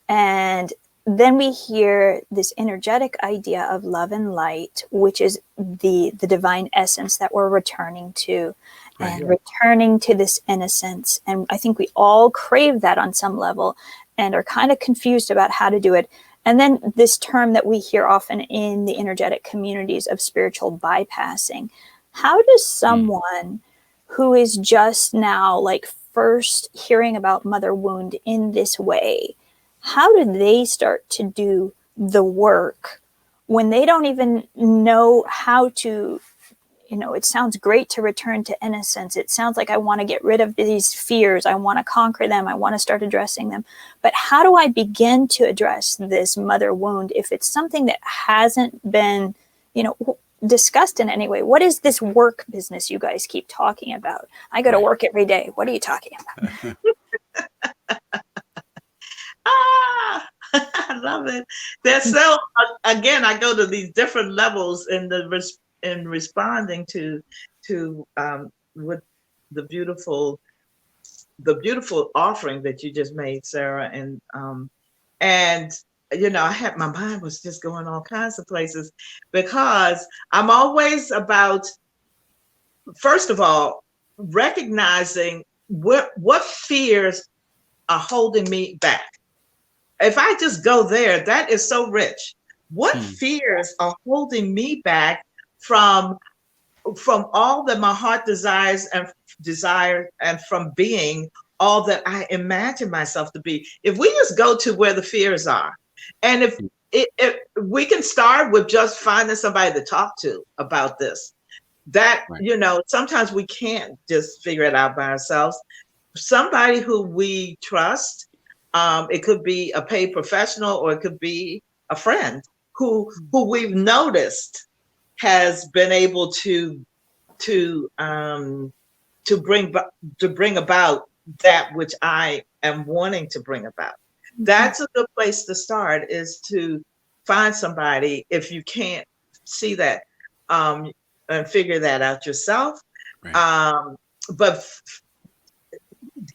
And then we hear this energetic idea of love and light, which is the divine essence that we're returning to, and returning to this innocence. And I think we all crave that on some level and are kind of confused about how to do it. And then this term that we hear often in the energetic communities of spiritual bypassing. How does someone who is just now like first hearing about mother wound in this way, how do they start to do the work when they don't even know how to, it sounds great to return to innocence. It sounds like I want to get rid of these fears. I want to conquer them. I want to start addressing them. But how do I begin to address this mother wound if it's something that hasn't been, discussed in any way? What is this work business you guys keep talking about? I go to work every day. What are you talking about? I love it. There's so, again, I go to these different levels in responding to with the beautiful offering that you just made, Sarah, and I had, my mind was just going all kinds of places, because I'm always about, first of all, recognizing what fears are holding me back. If I just go there, that is so rich. What fears are holding me back from all that my heart desires and from being all that I imagine myself to be? If we just go to where the fears are, and if we can start with just finding somebody to talk to about this, that, sometimes we can't just figure it out by ourselves. Somebody who we trust, it could be a paid professional, or it could be a friend who we've noticed has been able to bring about that which I am wanting to bring about. That's a good place to start, is to find somebody, if you can't see that, and figure that out yourself. But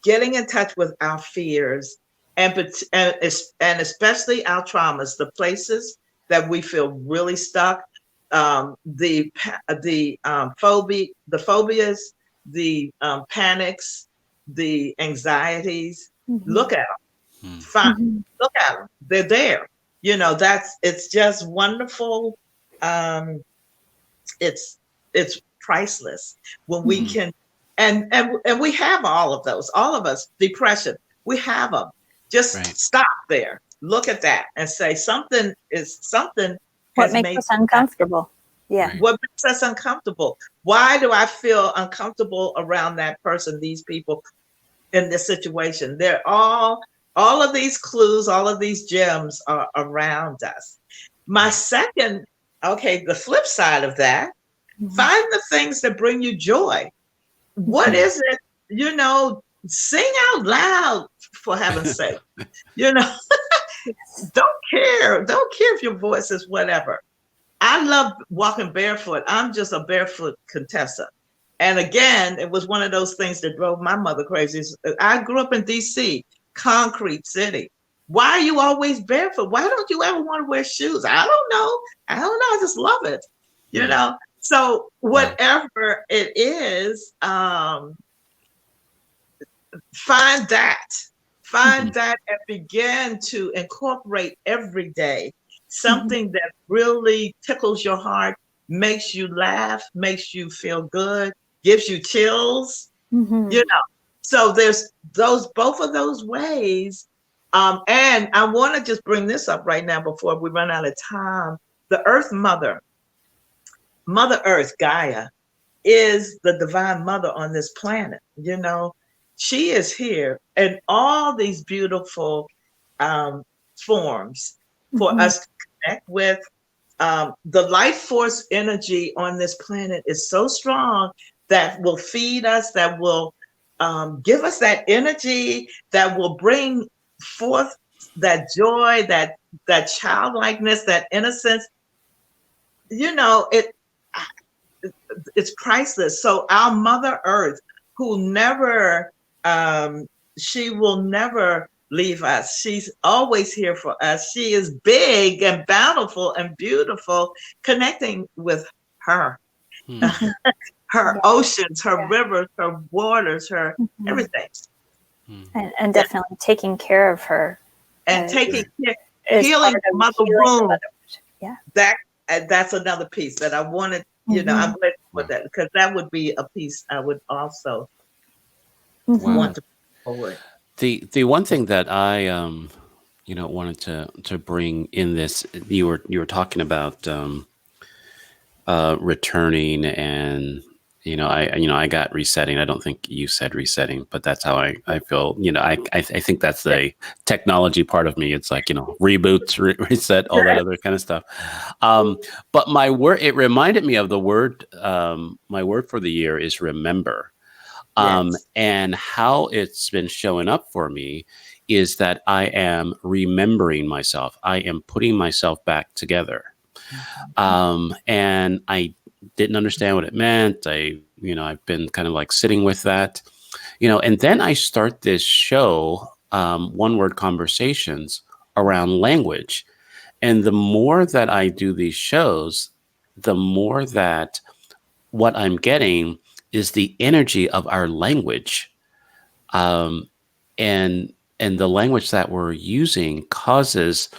getting in touch with our fears, and especially our traumas, the places that we feel really stuck, the phobias, the panics, the anxieties. Look at them. Look at them. They're there. It's just wonderful. It's priceless when we can, and we have all of those. All of us, depression, we have them. Just stop there. Look at that and say, something what makes us uncomfortable. Yeah. Right. What makes us uncomfortable? Why do I feel uncomfortable around that person, these people in this situation? They're all of these clues, all of these gems are around us. My second, okay, the flip side of that, find the things that bring you joy. What is it? Sing out loud, for heaven's sake. Don't care. Don't care if your voice is whatever. I love walking barefoot. I'm just a barefoot Contessa. And again, it was one of those things that drove my mother crazy. I grew up in DC, concrete city. Why are you always barefoot? Why don't you ever want to wear shoes? I don't know. I just love it. So whatever it is, find that and begin to incorporate every day something that really tickles your heart, makes you laugh, makes you feel good, gives you chills. So there's both of those ways. And I want to just bring this up right now before we run out of time. The Earth Mother Earth, Gaia, is the divine mother on this planet. She is here in all these beautiful forms for us to connect with. The life force energy on this planet is so strong that will feed us, that will give us that energy, that will bring forth that joy, that childlikeness, that innocence. It's priceless. So our Mother Earth, who never, she will never leave us. She's always here for us. She is big and bountiful and beautiful, connecting with her, her oceans, her rivers, her waters, her everything. And definitely taking care of her. And taking care, healing the mother womb. Yeah. That's another piece that I wanted. I'm glad with that, because that would be a piece I would also want to put forward. The one thing that I wanted to bring in this, you were talking about returning, and I got resetting. I don't think you said resetting, but that's how I feel. I think that's the technology part of me. It's like reboots, reset, all that other kind of stuff. But my word, it reminded me of the word. My word for the year is remember. And how it's been showing up for me is that I am remembering myself. I am putting myself back together. And I didn't understand what it meant. I've been kind of like sitting with that, and then I start this show, one word conversations around language. And the more that I do these shows, the more that what I'm getting is the energy of our language. And the language that we're using causes,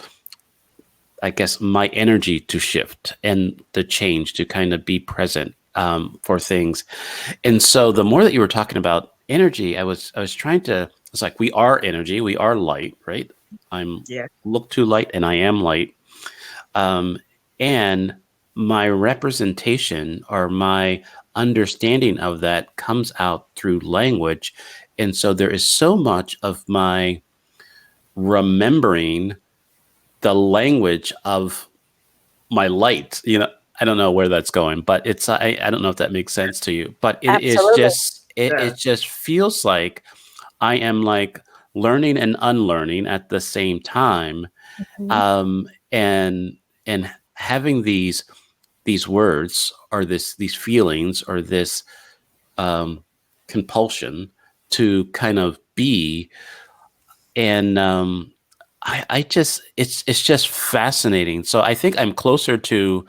I guess, my energy to shift and the change to kind of be present for things. And so the more that you were talking about energy, I was trying to, it's like, we are energy, we are light, right? I'm look to light and I am light. And my representation or my understanding of that comes out through language. And so there is so much of my remembering the language of my light. I don't know where that's going, but it's, I don't know if that makes sense to you, but it Absolutely. Is just, it just feels like I am like learning and unlearning at the same time. And having these words or these feelings or this compulsion to kind of be, and I just, it's just fascinating. So I think I'm closer to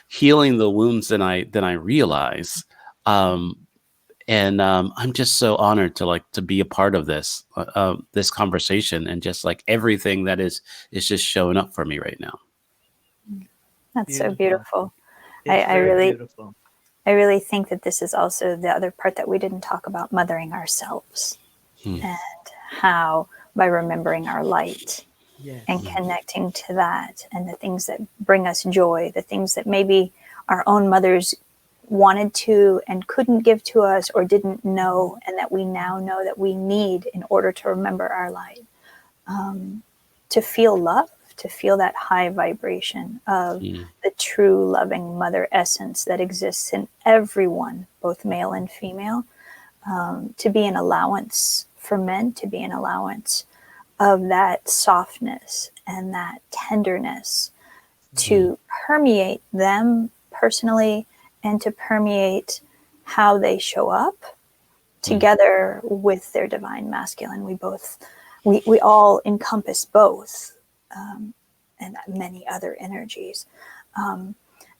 healing the wounds than I realize. And I'm just so honored to be a part of this conversation, and just like everything that is just showing up for me right now. That's beautiful. So beautiful. Beautiful. I really think that this is also the other part that we didn't talk about, mothering ourselves, and how by remembering our light and connecting to that, and the things that bring us joy, the things that maybe our own mothers wanted to and couldn't give to us or didn't know, and that we now know that we need in order to remember our light, to feel love, to feel that high vibration of the true loving mother essence that exists in everyone, both male and female, to be an allowance for men, to be an allowance of that softness and that tenderness to permeate them personally and to permeate how they show up together with their divine masculine. We all encompass both, and many other energies.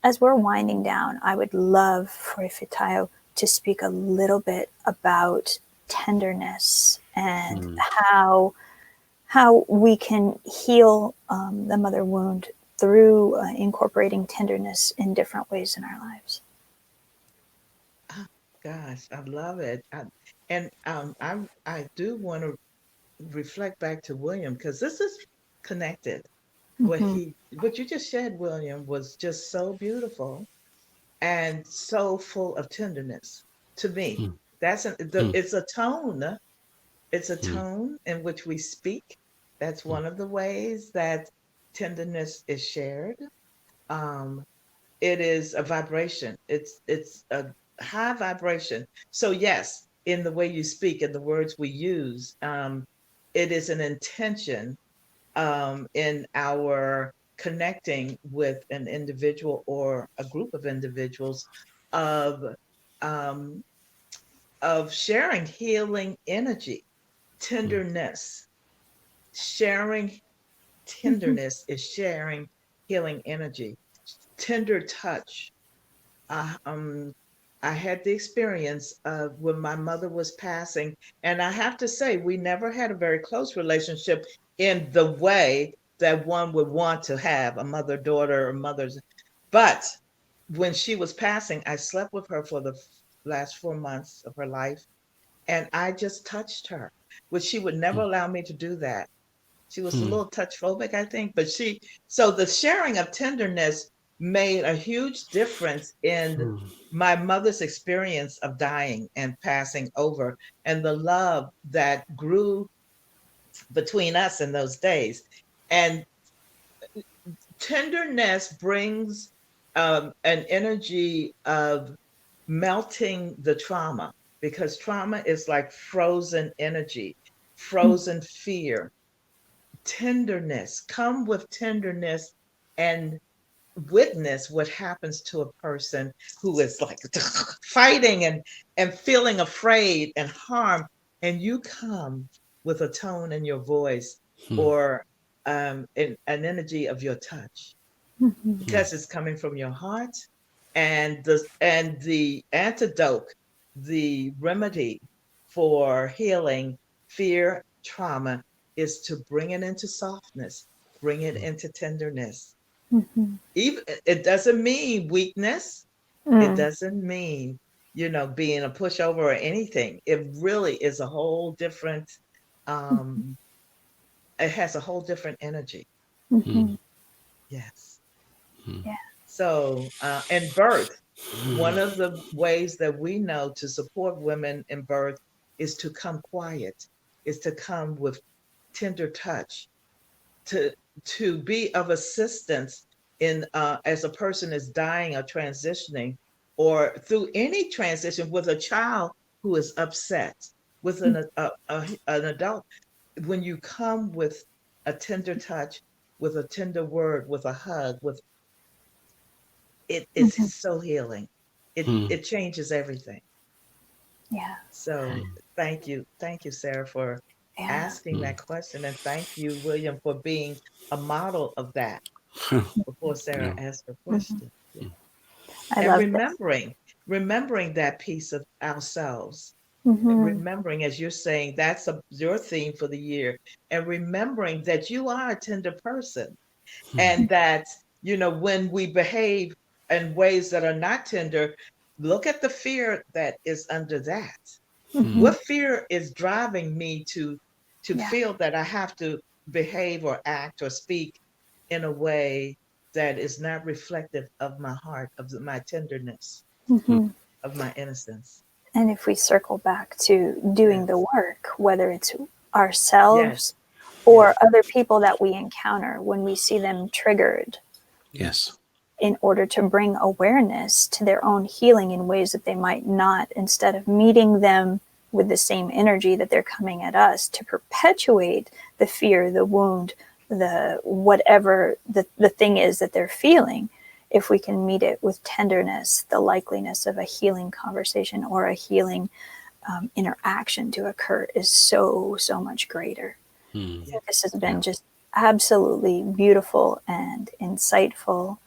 As we're winding down, I would love for Ifetayo to speak a little bit about tenderness and how we can heal the mother wound through incorporating tenderness in different ways in our lives. Oh, gosh, I love it. I do want to reflect back to William because this is connected. Mm-hmm. What you just shared, William, was just so beautiful and so full of tenderness to me. It's a tone. It's a tone in which we speak. That's one of the ways that tenderness is shared. Um, it is a vibration. It's a high vibration. So yes, in the way you speak and the words we use, it is an intention in our connecting with an individual or a group of individuals of um, of sharing healing energy, tenderness. Sharing Mm-hmm. tenderness is sharing healing energy. Tender touch. Uh, um, I had the experience of when my mother was passing, and I have to say, we never had a very close relationship in the way that one would want to have a mother daughter or mothers. But when she was passing, I slept with her for the last 4 months of her life, and I just touched her, which she would never allow me to do that. She was a little touch phobic, I think, but so the sharing of tenderness made a huge difference in my mother's experience of dying and passing over and the love that grew between us in those days. And tenderness brings an energy of melting the trauma because trauma is like frozen energy, frozen fear. Tenderness, come with tenderness and witness what happens to a person who is like fighting and feeling afraid and harm, and you come with a tone in your voice or an energy of your touch Mm-hmm. because it's coming from your heart, and the antidote, the remedy for healing fear trauma is to bring it into softness, bring it into tenderness. Mm-hmm. Even it doesn't mean weakness, it Mm. doesn't mean being a pushover or anything. It really is a whole different um it has a whhole different energy. Mm-hmm. Yes. Yeah. So, in birth, one of the ways that we know to support women in birth is to come quiet, is to come with tender touch, to be of assistance in as a person is dying or transitioning, or through any transition with a child who is upset, with an adult. When you come with a tender touch, with a tender word, with a hug, with it is Mm-hmm. so healing. It changes everything. Yeah. So thank you, Sarah, for Yeah. asking that question, and thank you, William, for being a model of that before Sarah Yeah. asked her Mm-hmm. question. Yeah. I And love this. remembering that piece of ourselves, Mm-hmm. remembering, as you're saying, that's your theme for the year, and remembering that you are a tender person, and that when we behave in ways that are not tender, look at the fear that is under that. Mm-hmm. What fear is driving me to Yeah. feel that I have to behave or act or speak in a way that is not reflective of my heart, of my tenderness, Mm-hmm. of my innocence. And if we circle back to doing the Yes. work, whether it's Yes. ourselves or Yes. other people that we encounter, when we see them triggered, Yes. in order to bring awareness to their own healing in ways that they might not, instead of meeting them with the same energy that they're coming at us to perpetuate the fear, the wound, the whatever the thing is that they're feeling. If we can meet it with tenderness, the likeliness of a healing conversation or a healing interaction to occur is so, so much greater. Hmm. Yes. This has Yeah. been just absolutely beautiful and insightful.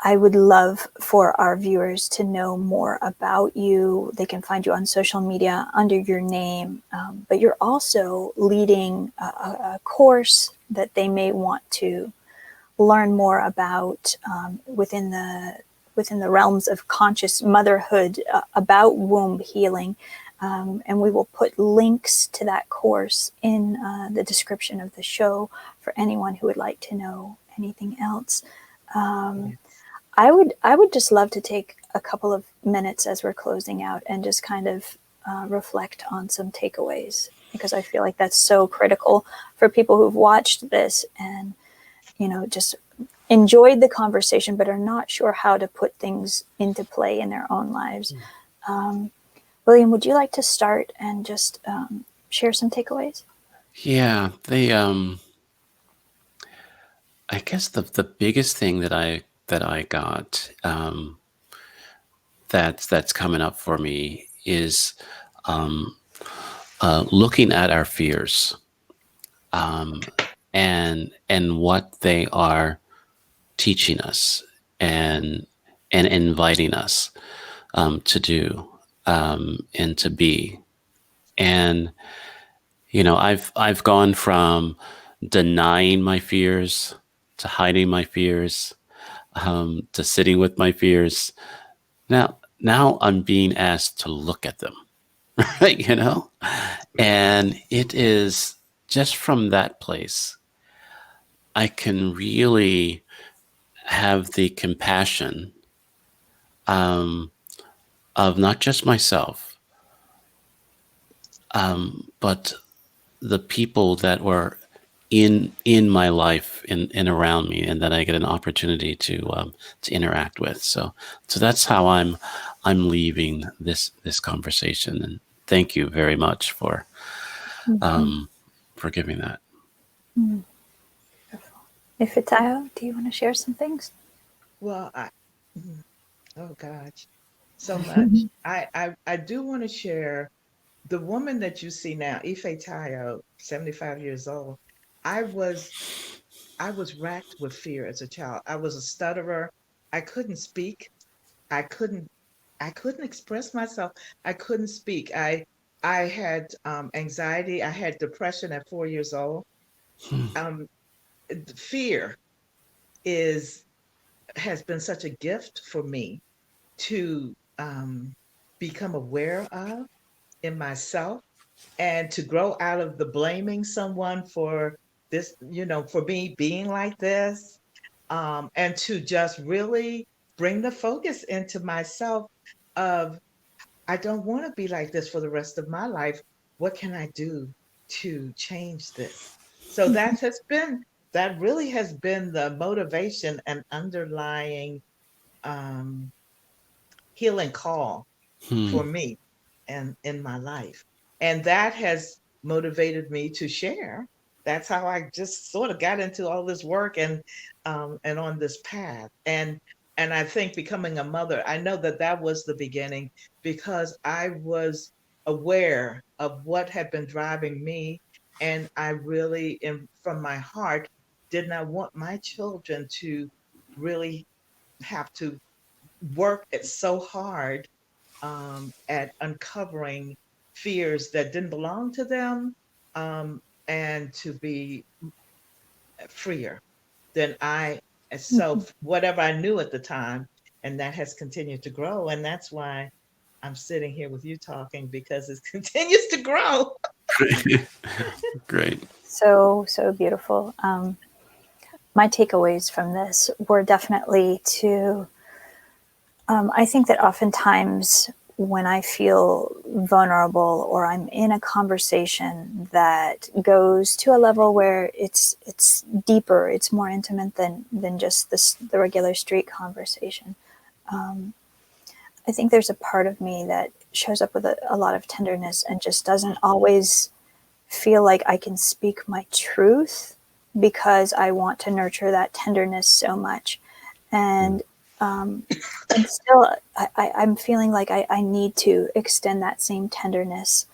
I would love for our viewers to know more about you. They can find you on social media under your name, but you're also leading a course that they may want to learn more about within the realms of conscious motherhood, about womb healing. And we will put links to that course in the description of the show for anyone who would like to know anything else. Yes. I would just love to take a couple of minutes as we're closing out and just kind of reflect on some takeaways, because I feel like that's so critical for people who've watched this and just enjoyed the conversation but are not sure how to put things into play in their own lives. William, would you like to start and just share some takeaways? Yeah. I guess the biggest thing that I got, that's coming up for me is um, looking at our fears, and what they are teaching us, and inviting us to do, and to be. And I've gone from denying my fears to hiding my fears, to sitting with my fears. Now I'm being asked to look at them, right? And it is just from that place I can really have the compassion, um, of not just myself, but the people that were in my life, and around me, and that I get an opportunity to interact with. So that's how I'm leaving this conversation. And thank you very much Mm-hmm. for giving that. Mm. Ifetayo, do you want to share some things? Well, mm, oh gosh, so much. I do want to share the woman that you see now, Ife Tayo, 75 years old. I was I was racked with fear as a child. I was a stutterer. I couldn't speak. I couldn't I couldn't express myself. I couldn't speak. I had anxiety. I had depression at 4 years old. Hmm. Um, fear is has been such a gift for me to become aware of in myself, and to grow out of the blaming someone for this, for me being like this, and to just really bring the focus into myself of, I don't want to be like this for the rest of my life. What can I do to change this? So that really has been the motivation and underlying um, healing call Hmm. for me and in my life. And that has motivated me to share. That's how I just sort of got into all this work, and on this path. And I think becoming a mother, I know that that was the beginning, because I was aware of what had been driving me, and I really, from my heart, did not want my children to really have to work it so hard, at uncovering fears that didn't belong to them, um, and to be freer than I. So Mhm. whatever I knew at the time, and that has continued to grow, and that's why I'm sitting here with you talking, because it continues to grow. Great. So, so beautiful. my takeaways from this were definitely to, I think that oftentimes when I feel vulnerable or I'm in a conversation that goes to a level where it's deeper, it's more intimate than just the regular street conversation. I think there's a part of me that shows up with a lot of tenderness and just doesn't always feel like I can speak my truth because I want to nurture that tenderness so much. And and still, I'm feeling like I need to extend that same tenderness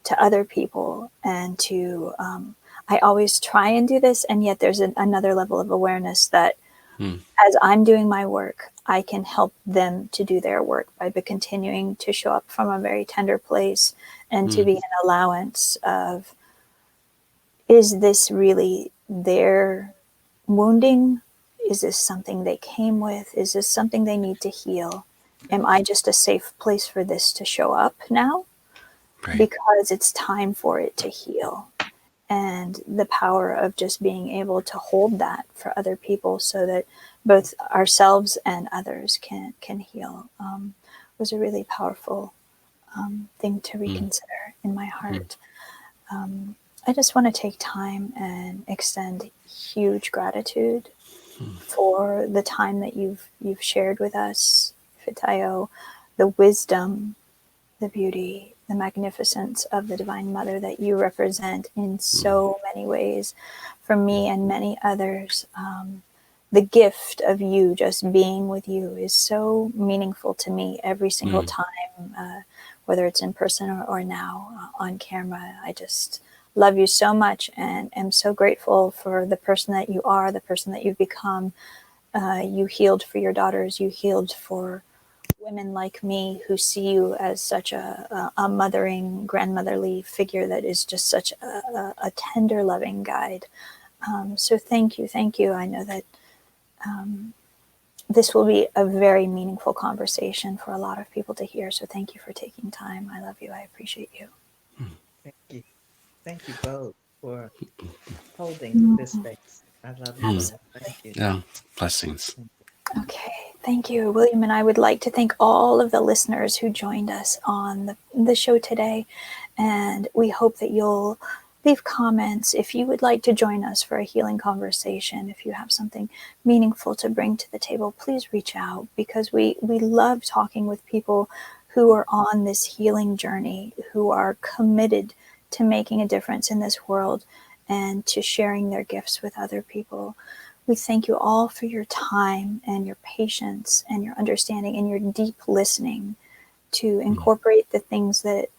to other people and to, I always try and do this, and yet there's another level of awareness that Mm. as I'm doing my work, I can help them to do their work by continuing to show up from a very tender place and to be an allowance of, is this really their wounding? Is this something they came with? Is this something they need to heal? Am I just a safe place for this to show up now? Right. Because it's time for it to heal. And the power of just being able to hold that for other people so that both ourselves and others can heal was a really powerful thing to reconsider in my heart. I just want to take time and extend huge gratitude for the time that you've shared with us, Ifetayo, the wisdom, the beauty, the magnificence of the Divine Mother that you represent in so many ways for me and many others. The gift of you just being with you is so meaningful to me every single time, whether it's in person or now on camera. I just love you so much and am so grateful for the person that you are, the person that you've become. You healed for your daughters, you healed for women like me who see you as such a mothering, grandmotherly figure that is just such a tender, loving guide. So thank you, thank you. I know that this will be a very meaningful conversation for a lot of people to hear. So thank you for taking time. I love you. I appreciate you. Thank you. Thank you both for holding this space. I love you both. Thank you. Yeah. Blessings. Okay, thank you, William. And I would like to thank all of the listeners who joined us on the show today. And we hope that you'll leave comments if you would like to join us for a healing conversation. If you have something meaningful to bring to the table, please reach out, because we love talking with people who are on this healing journey, who are committed to making a difference in this world and to sharing their gifts with other people. We thank you all for your time and your patience and your understanding and your deep listening to incorporate the things that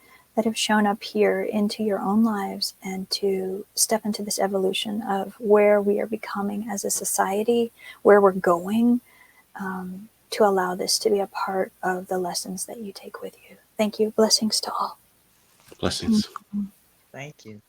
have shown up here into your own lives and to step into this evolution of where we are becoming as a society, where we're going, to allow this to be a part of the lessons that you take with you. Thank you. Blessings to all. Blessings. Thank you.